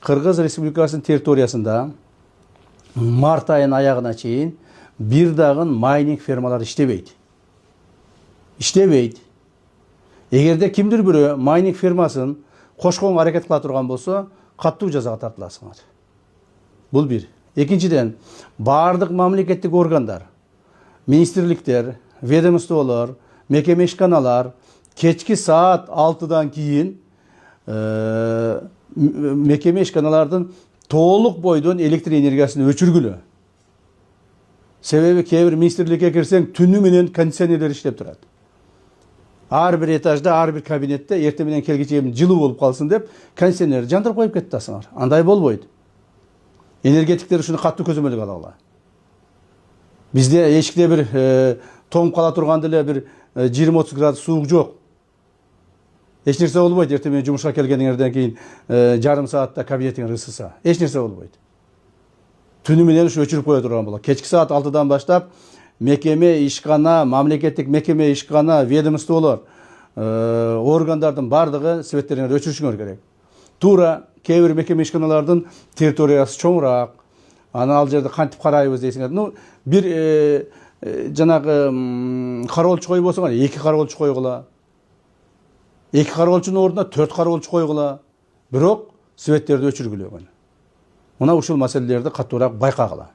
Кыргыз Республикасынын территориясында март айынын аягына чейин бир дагы майнинг фермалары иштебейт. Эгерде кимдир бирөө майнинг фермасын кошконго аракет кыла турган болсо, катуу жазага тартыласыңар. Бул бир. Экинчиден, бардык мамлекеттик органдар, министрликтер, ведомстволор, мекеме ишканалар кечки саат 6-дан кийин мекеме ишканалардын толук бойдон электр энергиясын өчүргүлө. Себеби кээ бир министрликке кирсең түнү менен кондиционерлер иштеп турат. Ар бир этажда, ар бир кабинетте эртең менен келгиче жылуу болуп калсын деп кондиционер жандырып коюп кетасыңар. Андай болбойт. Энергетиктер ушуну катуу көзөмөлгө алалы. Бизде эчкиде бир тоңуп кала турган деле бир 20-30 градус суук жок. Эч нерсе болбойт. Эртең менен жумушка келгениңерден кийин жарым саатта кабинетиңер ысыса. Эч нерсе болбойт. Түнү менен ушу өчүрүп кое турган болот. Кечки саат 6-дан баштап мекеме ишкана, мамлекеттик мекеме ишкана, ведомстволор, органдардын бардыгы светтериңерди өчүрүшүңөр керек. Туура кээ бир мекеме ишканалардын территориясы чоңураак. Аны ал жерде кантип карайбыз дейсиңер. Бир жанагы кароолчу койбосоңар, 2 кароолчу койгула. 2 кароолчунун ордуна 4 кароолчу койгула. Бирок светтерди өчүргүлө. Мына ушул маселелерди катуураак байкагыла.